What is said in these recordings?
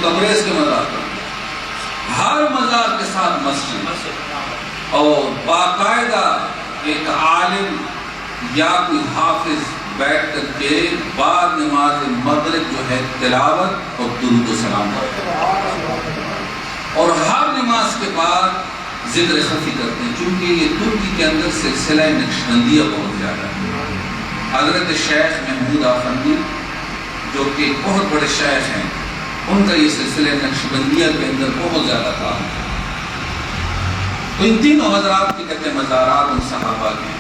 تبریز کے مزار پر ہر مزار کے ساتھ مسجد اور باقاعدہ ایک عالم یا کوئی حافظ بیٹھ کر کے بعد نماز مغرب جو ہے تلاوت اور درود و سلام کرتے ہیں، اور ہر نماز کے بعد ذکر خفی کرتے ہیں، چونکہ یہ ترکی کے اندر سلسلہ نقشبندیہ بہت زیادہ ہے۔ حضرت شیخ محمود آفندی جو کہ بہت بڑے شیخ ہیں، ان کا یہ سلسلہ نقشبندیہ کے اندر بہت زیادہ کام ہے۔ تو ان تینوں حضرات کے کہتے ہیں مزارات ان صحابہ کے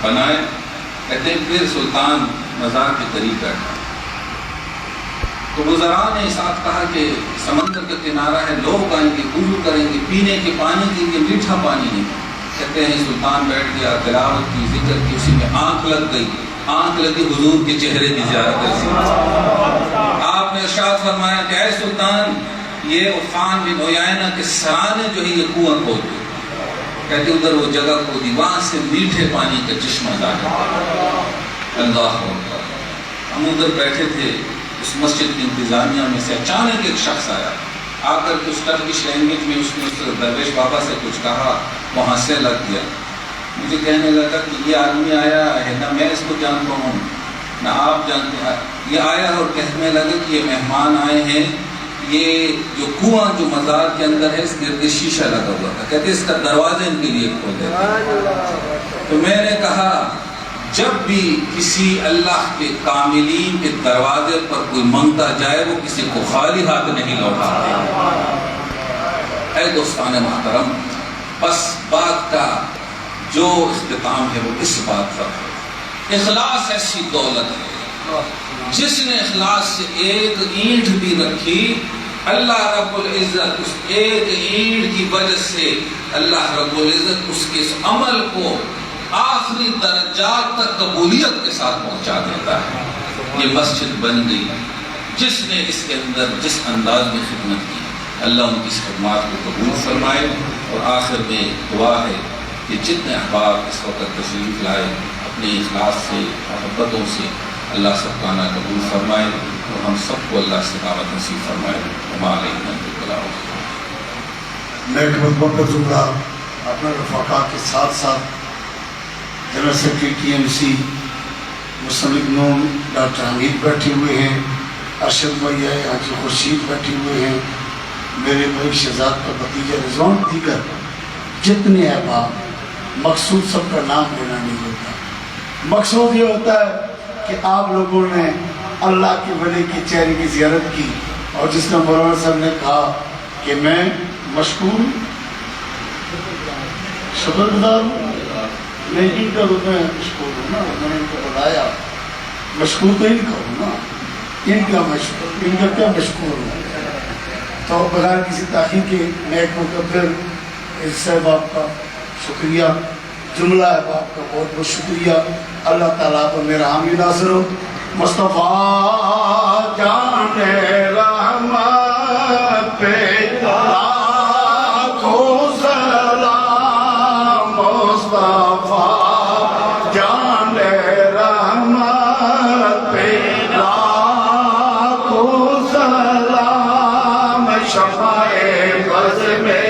بنائے، کہتے ہیں پھر سلطان مزار کے قریب بیٹھا تو وزراء نے ساتھ کہا کہ سمندر کا کنارہ ہے، لوگ آئیں گے، وضو کریں گے، پینے کے پانی کے لیے میٹھا پانی نہیں۔ کہتے ہیں سلطان بیٹھ گیا، تلاوت کی، ذکر کی، اسی میں آنکھ لگ گئی، آنکھ لگی حضور کے چہرے کی زیارت ایسی۔ آپ نے ارشاد فرمایا کہ اے سلطان، یہ عفان بن عیینہ کے سرانے جو ہے یہ کنواں کھود دو۔ کہتے ادھر وہ جگہ کھودی، وہاں سے میٹھے پانی کا چشمہ ظاہر۔ اللہ اکبر۔ ہم ادھر بیٹھے تھے، اس مسجد کی انتظامیہ میں سے اچانک ایک شخص آیا، آ کر کے اس ٹرکش لینگویج میں اس نے اس درویش بابا سے کچھ کہا، وہاں سے لگ گیا۔ مجھے کہنے لگا کہ یہ آدمی آیا ہے، نہ میں اس کو جانتا ہوں نہ آپ جانتے ہیں، یہ آیا اور کہنے لگا کہ یہ مہمان آئے ہیں، یہ جو کنواں جو مزار کے اندر ہے اس گرد شیشہ لگا ہوا تھا، کہتے اس کا دروازہ ان کے لیے کھول دیتے۔ تو میں نے کہا جب بھی کسی اللہ کے کاملین کے دروازے پر کوئی منگتا جائے وہ کسی کو خالی ہاتھ نہیں لوٹاتے۔ اے دوستان محترم، بس بات کا جو اختتام ہے وہ اس بات پر ہے، اخلاص ایسی دولت ہے، جس نے اخلاص سے ایک اینٹ بھی رکھی، اللہ رب العزت اس ایک اینٹ کی وجہ سے اللہ رب العزت اس کے اس عمل کو آخری درجات تک قبولیت کے ساتھ پہنچا دیتا ہے۔ یہ مسجد بن گئی، جس نے اس کے اندر جس انداز میں خدمت کی، اللہ ان کی اس خدمات کو قبول فرمائے۔ اور آخر میں دعا ہے کہ جتنے احباب اس وقت تشریف لائے اپنے اخلاص سے، محبتوں سے، اللہ سب کا نا قبول فرمائے اور ہم سب کو اللہ استقامت نصیب فرمائے۔ ہمارے محکمہ پر زمرہ اپنے رفقا کے ساتھ ساتھ general secretary T M C مسلم نون ڈاکٹر حمید بیٹھے ہوئے ہیں، ارشد بھائی آئے، حاجی خورشید بیٹھے ہوئے ہیں، میرے بھائی شہزاد کا بھتیجا رضوان، دیگر جتنے احباب، مقصود سب کا نام لینا نہیں ہوتا، مقصود یہ ہوتا ہے کہ آپ لوگوں نے اللہ کے ولی کے چہرے کی زیارت کی، اور جس نے مولانا صاحب نے کہا کہ میں مشکور شکر گزار ہوں، نہیں ان کا تو میں مشکور ہوں نا، میں نے ان کو بتایا مشکور تو ان کا ہوں نا، ان کا کیا مشکور ہوں۔ تو بغیر کسی تاخیر کے میں ایک مقدر صاحب آپ کا شکریہ، جملہ احباب کا بہت بہت شکریہ۔ اللہ تعالیٰ پر میرا حامی ناصر ہو۔ مصطفیٰ جان رحمت پہ لاکھوں سلام، مصطفیٰ جان رحمت پہ لاکھوں سلام، شفاء بز میں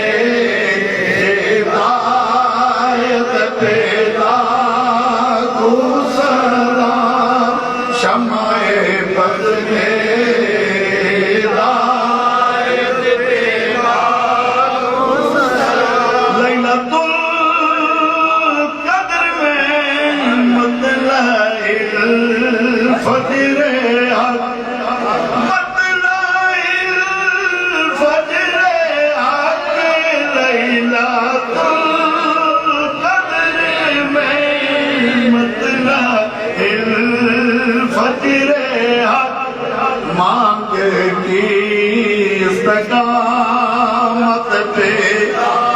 استقامت پہ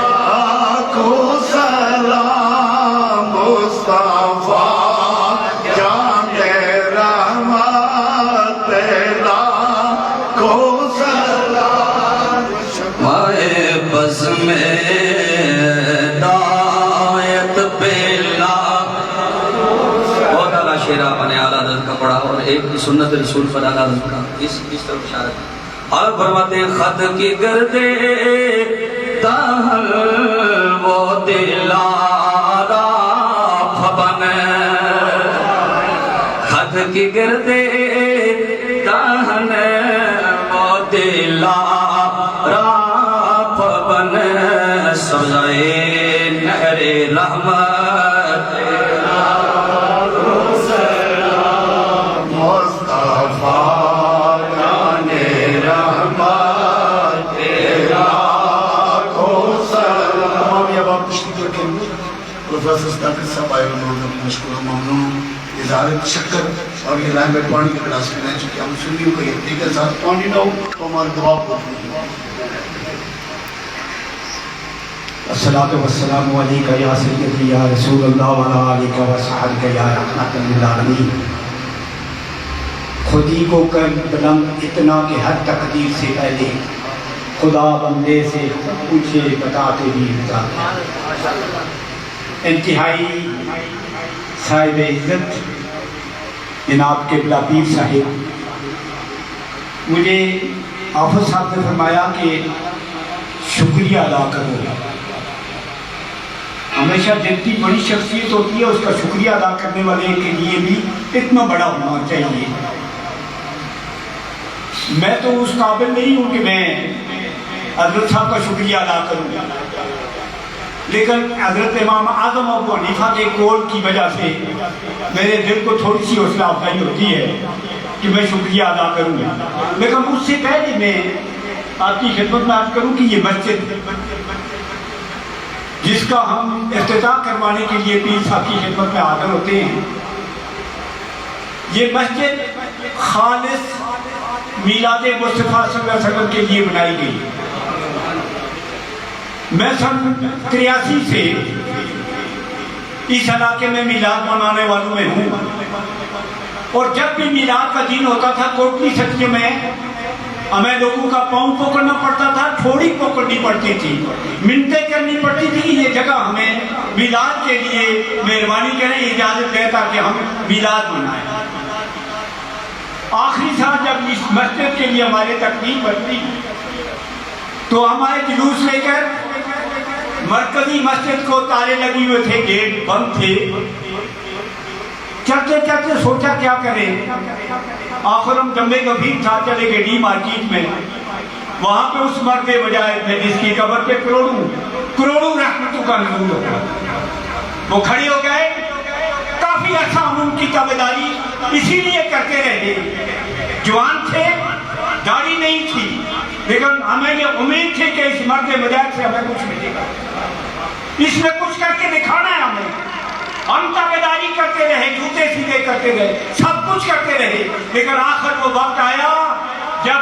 آنکھوں سلام، مصطفیٰ جان رحمت پہ لاکھوں سلام، مائے بز میں دایت پہ بہت اعلیٰ شعر آپ نے اعلیٰ حضرت کا پڑھا، اور ایک سنت رسول پر اعلیٰ حضرت کا اس طرف اشارہ اور فرماتے خط کی گردے تاہل وہ دلارا بن، خط کی گردے تاہل وہ دلارا بن، سبزائے نہر رحمت پروفیسر ڈاکٹر صاحب آئے انہوں نے مشکور و ممنون اظہار تشکر اور یہ لائن میں پانی کا گلاس پلانے چونکہ ہم سنیوں کا یہ دیگر ساتھ پانی نہ ہو تو ہمارے دعا پوچھ نہیں۔ الصلاة والسلام علیکہ یا سیدی یا رسول اللہ وعلا آلکہ وصحبہ یا رحمت للعالمین۔ خودی کو کر بلند اتنا کہ ہر تقدیر سے پہلے خدا بندے سے پوچھے بتاتے بھی بتاتے۔ انتہائی صاحب عزت جناب قبلہ پیر صاحب، مجھے حافظ صاحب نے فرمایا کہ شکریہ ادا کرو۔ ہمیشہ جتنی بڑی شخصیت ہوتی ہے اس کا شکریہ ادا کرنے والے کے لیے بھی اتنا بڑا ہونا چاہیے۔ میں تو اس قابل نہیں ہوں کہ میں حضرت صاحب کا شکریہ ادا کروں، لیکن حضرت امام اعظم ابو حنیفہ کے قول کی وجہ سے میرے دل کو تھوڑی سی حوصلہ افزائی ہوتی ہے کہ میں شکریہ ادا کروں گا۔ لیکن اس سے پہلے میں آپ کی خدمت میں عرض کروں کہ یہ مسجد جس کا ہم افتتاح کروانے کے لیے پیر صاحب کی خدمت میں حاضر ہوتے ہیں، یہ مسجد خالص میلاد مصطفیٰ صلی اللہ علیہ وسلم کے لیے بنائی گئی۔ میں سن 83 سے اس علاقے میں میلاد منانے والوں میں ہوں، اور جب بھی میلاد کا دن ہوتا تھا کوٹلی سچے میں ہمیں لوگوں کا پاؤں پکڑنا پڑتا تھا، تھوڑی پکڑنی پڑتی تھی، منتیں کرنی پڑتی تھی کہ یہ جگہ ہمیں میلاد کے لیے مہربانی کریں، اجازت دیں تاکہ ہم میلاد منائیں۔ آخری سال جب اس مسجد کے لیے ہمارے تقدیم بنتی تو ہمارے جلوس لے کر مرکزی مسجد کو تالے لگی ہوئے تھے، گیٹ بند تھے، چلتے چلتے سوچا کیا کریں۔ آخر ہم جمعے غفیر تھا، چلے گئے ڈی مارکیٹ میں، وہاں پہ اس مرد وجائے جس کی قبر پہ کروڑوں رحمتوں کا نزول ہوگا، وہ کھڑے ہو گئے۔ کافی عرصہ ہم ان کی تابعداری اسی لیے کرتے رہے، جوان تھے، داڑھی نہیں تھی، لیکن ہمیں یہ امید تھی کہ اس مرد وجائے سے ہمیں کچھ ملے گا، اس میں کچھ کر کے دکھانا ہے ہمیں۔ ہم تابعداری کرتے رہے، جوتے سیدھے کرتے رہے، سب کچھ کرتے رہے، لیکن آخر وہ وقت آیا جب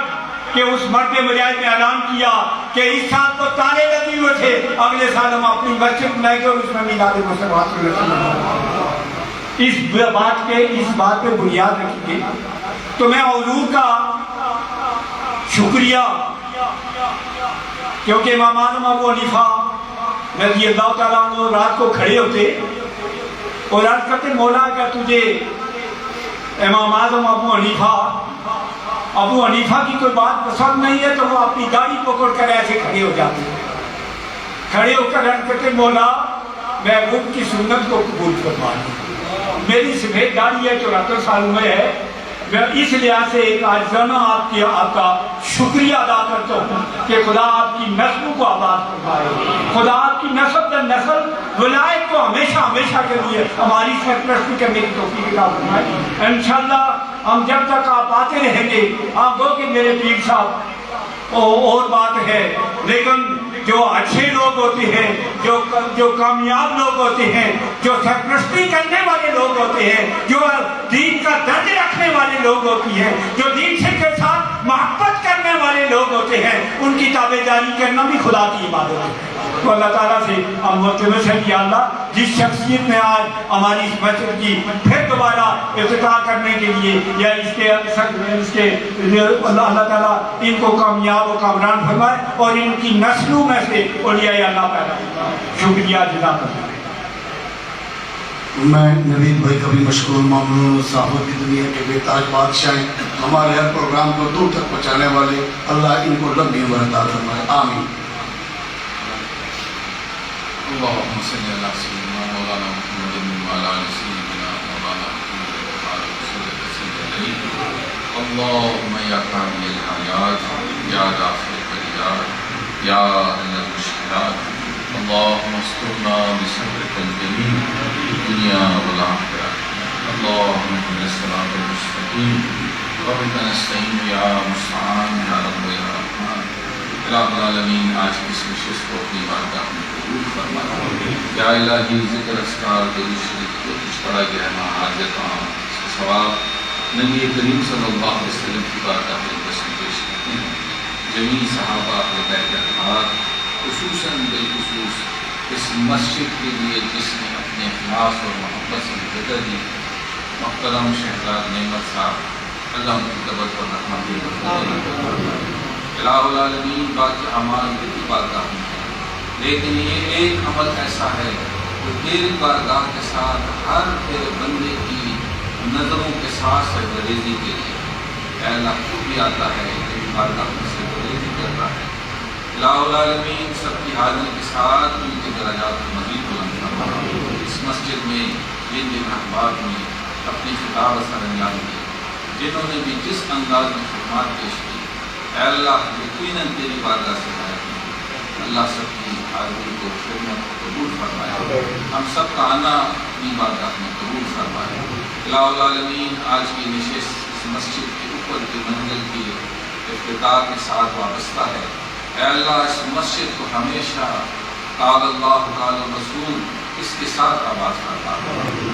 کہ اس مرد مجاہد نے اعلان کیا کہ اس سال تو تالے لگے ہوئے تھے، اگلے سال ہم اپنی مسجد بنائیں گے اور اس میں میلاد مصطفیٰ صلی اللہ علیہ وسلم۔ اس بات پہ بنیاد رکھی گئی تو میں حضور کا شکریہ، کیونکہ امام اعظم ابو حنیفہ رضی اللہ تعالیٰ عنہ رات کو کھڑے ہوتے اور عرض کرتے مولا اگر تجھے امام اعظم ابو حنیفہ کی کوئی بات پسند نہیں ہے تو وہ اپنی داڑھی پکڑ کر ایسے کھڑے ہو جاتے، کھڑے ہو کر عرض کرتے مولا محبوب کی سنت کو قبول فرما دیں، میری سفید داڑھی ہے 74 سال عمر ہے، میں اس لحاظ سے ایک عاجزانہ آپ کا شکریہ ادا کرتا ہوں کہ خدا آپ کی نسلوں کو آباد فرمائے، خدا آپ کی نسل در نسل ولایت کو ہمیشہ ہمیشہ کے لیے ہماری سرپرستی کرنے کی توفیق عطا فرمائے۔ انشاءاللہ ہم جب تک آپ آتے رہیں گے، آپ گو کہ میرے پیر صاحب اور بات ہے، لیکن جو اچھے لوگ ہوتے ہیں، جو کامیاب لوگ ہوتے ہیں، جو سرپرستی کرنے والے لوگ ہوتے ہیں، جو دین کا درد رکھنے والے لوگ ہوتی ہیں، جو دین سے کے ساتھ محبت کرنے والے لوگ ہوتے ہیں، ان کی تابعداری کرنا بھی خدا کی عبادت ہے۔ تو اللہ تعالیٰ سے ہم ملتمس ہیں کہ اللہ جس شخصیت نے آج ہماری اس مسجد کی پھر دوبارہ افتتاح کرنے کے لیے یا اس کے اللہ تعالیٰ ان کو کامیاب و کامران فرمائے اور ان کی نسلوں میں سے اولیاء اللہ پیدا فرمائے۔ شکریہ جزاک اللہ۔ میں نوید بھائی کا بھی مشکور ممنون، صحابہ کی دنیا کے بے تاج بادشاہ ہیں، ہمارے ہر پروگرام کو دور تک پہنچانے والے، اللہ ان کو لمبی عمر عطا فرمائے، آمین۔ اللهم صل على سيدنا مولانا محمد وعلى آل سيدنا مولانا محمد وعلى آل سيدنا اللهم يا قاضي الحاجات يا دافع البليات يا حل المشكلات اللهم استرنا بصبرك الجميل في الدنيا والآخرة اللهم اهدنا الصراط المستقيم وبك نستعين يا مستعان يا رب يا رحمن الہ العالمین۔ آج کی اس نشست کو اپنی بارگاہ میں قبول فرما، یا الہی ذکر اذکار درود شریف جو کچھ پڑھا گیا ہے حاجت اس کا ثواب نبی کریم صلی اللہ علیہ وسلم کی بارگاہ میں پیش کرتے ہیں۔ جمیع صحابہ اہل بیت اطہار خصوصاً بالخصوص اس مسجد کے لیے جس نے اپنے اخلاص اور محبت سے جگہ دی، محترم شہزاد نعمت صاحب، اللہ ان کی قبر پر رحمت دے۔ الہ العالمین باقی اعمال کی بارگاہ میں ہے، لیکن یہ ایک عمل ایسا ہے جو تیری بارگاہ کے ساتھ ہر تیرے بندے کی نظروں کے ساتھ سرگریزی کے لیے، اے اللہ تو بھی آتا ہے تیری بارگاہ میں سرگریزی کرتا ہے۔ الہ العالمین سب کی حاضری کے ساتھ ان کے درجات کو مزید بلند فرما۔ اس مسجد میں جن جن احباب نے اپنی خطاب اثر انجام دی، جنہوں نے بھی جس انداز میں خدمات پیش کی، اے اللہ یقیناً تیری بارگاہ سے غائب نہیں، اللہ سب کی حاضری کو خدمت کو قبول فرمائے، ہم سب کا آنا اپنی بارگاہ میں قبول فرمائے۔ الہ العالمین آج کی نشست اس مسجد کے اوپر کی منزل کی افتتاح کے ساتھ وابستہ ہے، اے اللہ اس مسجد کو ہمیشہ قال اللہ قال رسول اس کے ساتھ آباد فرما۔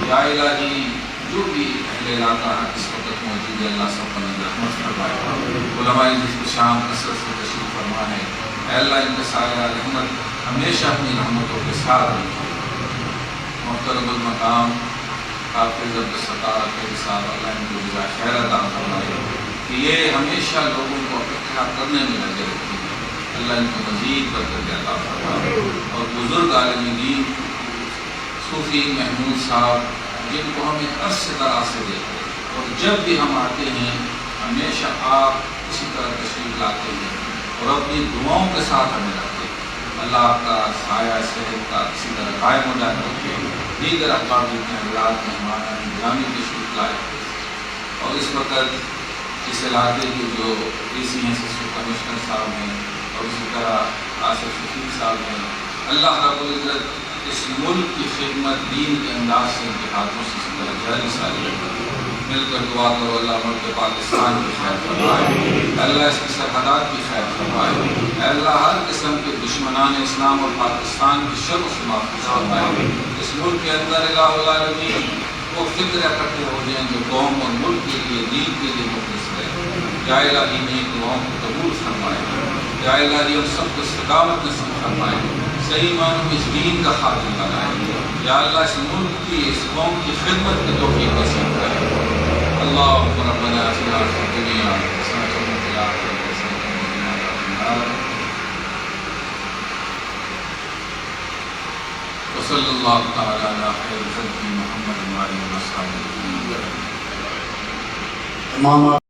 یا الہی جو بھی اہل علاقہ اس وقت موجود ہے، اللہ سب پر رحمت فرمائے۔ علماء جس کو شام کثرت سے تشریف فرما ہے، اے اللہ ان کا سایہ رحمت ہمیشہ اپنی رحمتوں کے ساتھ رکھے۔ محترم المقام حافظ عبدالستار کے ساتھ اللہ ان کو جزا خیر عطا فرمائے کہ یہ ہمیشہ لوگوں کو اکٹھا کرنے میں لگے رہتے ہیں، اللہ ان کو مزید برکت عطا فرمائے۔ اور بزرگ عالم دین صوفی محمود صاحب جن کو ہم ایک عرصے طرح سے دیکھتے ہیں، اور جب بھی ہم آتے ہیں ہمیشہ آپ اسی طرح تشریف لاتے ہیں اور اپنی دعاؤں کے ساتھ ہمیں رکھتے ہیں۔ اللہ آپ کا سایہ صحت کا اسی طرح قائم و دائم رکھے۔ دیگر احباب کے حضرات مہمان گرامی تشریف لائے، اور اس وقت اس علاقے کے جو ڈی سی ہیں سسٹر کمشنر صاحب ہیں، اور اسی طرح آصف شفیق صاحب ہیں، اللہ رب العزت اس ملک کی خدمت دین کے انداز سے ان کے ہاتھوں سے اسی طرح جاری ساری رکھے۔ مل کر دعا کرو اللہ ملک پاکستان کی خیر فرمائے، اللہ اس کی سرحدات کی خیر فرمائے، اللہ ہر قسم کے دشمنان اسلام اور پاکستان کی شر سے محفوظ فرمائے۔ اس ملک کے اندر الہ العالمین وہ فکر اکٹھے ہو جائیں جو قوم اور ملک کے لیے دین کے لیے مخلص رہے۔ یا الہی نیک دعاؤں کو قبول فرمائے، یا الہی ہم سب کو استقامت نصیب فرمائے، صحیح معنوں میں اس دین کا خاتمہ بنائے۔ یا اللہ اس ملک کی اس قوم کی خدمت کی توفیق نصیب کرے۔ اللہم ربنا آتنا فی الدنیا حسنۃ وفی الآخرۃ حسنۃ وقنا عذاب النار۔ وصلی اللہ تعالی علی خیر خلقہ محمد وآلہ وصحبہ۔ تمام